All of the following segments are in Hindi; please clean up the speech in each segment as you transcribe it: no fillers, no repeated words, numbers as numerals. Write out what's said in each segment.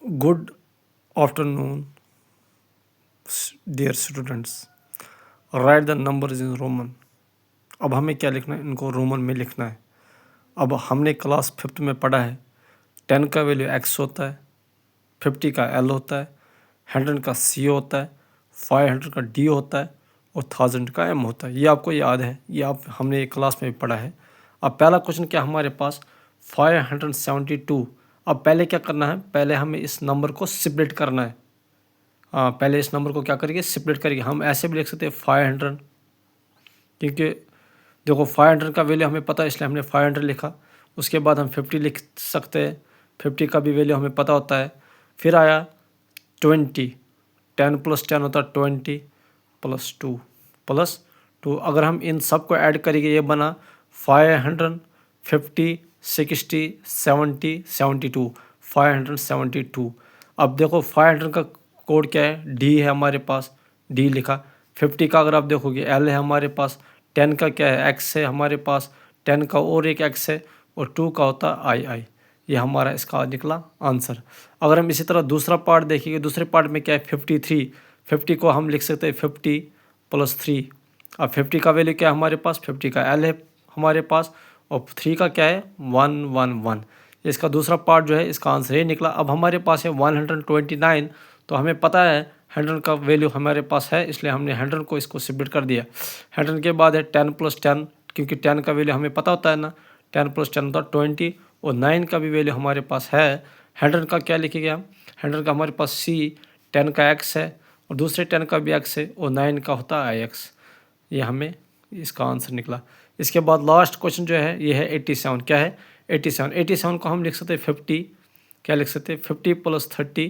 Good afternoon dear students, write the numbers in Roman. अब हमें क्या लिखना है, इनको रोमन में लिखना है। अब हमने क्लास 5th में पढ़ा है 10 का वैल्यू x होता है, 50 का l होता है, 100 का c होता है, 500 का d होता है और 1000 का m होता है। ये आपको याद है, ये आप हमने क्लास में पढ़ा है। अब पहला क्वेश्चन क्या हमारे पास 572। अब पहले क्या करना है, पहले हमें इस नंबर को सेपरेट करना है। पहले इस नंबर को क्या करेंगे, सेपरेट करेंगे। हम ऐसे भी लिख सकते हैं 500, क्योंकि देखो 500 का वैल्यू हमें पता है इसलिए हमने 500 लिखा। उसके बाद हम 50 लिख सकते हैं, 50 का भी वैल्यू हमें पता होता है। फिर आया 20, 10 + 10 होता है 20 + 2 अगर हम इन सब को ऐड करेंगे ये बना 500, 50, 60, 70, 72, 572। अब देखो 500 का कोड क्या है, डी है हमारे पास, डी लिखा। 50 का अगर आप देखोगे एल है हमारे पास, 10 का क्या है एक्स है हमारे पास, 10 का और एक एक्स है और 2 का होता है आई। ये हमारा इसका निकला आंसर। अगर हम इसी तरह दूसरा पार्ट देखेंगे, दूसरे पार्ट में क्या है 53। 50 को हम लिख सकते हैं 50 + 3। अब 50 का वैल्यू क्या है हमारे पास, 50 का एल है हमारे पास और 3 का क्या है 111। इसका दूसरा पार्ट जो है इसका आंसर ये निकला। अब हमारे पास है 129, तो हमें पता है 100 का वैल्यू हमारे पास है इसलिए हमने 100 को इसको सेपरेट कर दिया। 100 के बाद है 10 + 10, क्योंकि 10 का वैल्यू हमें पता होता है ना, 10 + 10 होता है 20 और 9 का भी वैल्यू हमारे पास है। 100 का क्या लिखेंगे हम, 100 का हमारे पास सी, 10 का एक्स है और दूसरे 10 का भी एक्स है और 9 का होता है आई एक्स। ये हमें इसका आंसर निकला। इसके बाद लास्ट क्वेश्चन जो है ये है 87। क्या है 87? 87 को हम लिख सकते हैं 50, क्या लिख सकते हैं 50 + 30,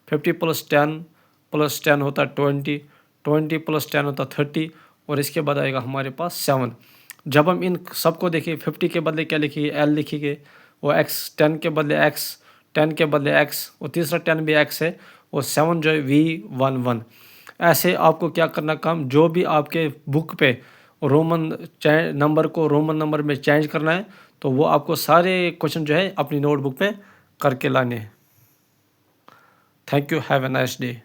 50 + 10 होता है 20, 20 + 10 होता है 30 और इसके बाद आएगा हमारे पास 7। जब हम इन सबको देखिए 50 के बदले क्या लिखिए एल लिखिए और एक्स, 10 के बदले एक्स, 10 के बदले एक्स और तीसरा 10 भी एक्स है और 7 जो है V11। ऐसे आपको क्या करना काम, जो भी आपके बुक पे रोमन नंबर को रोमन नंबर में चेंज करना है तो वो आपको सारे क्वेश्चन जो है अपनी नोटबुक पे करके लाने हैं। Thank you, have a nice day.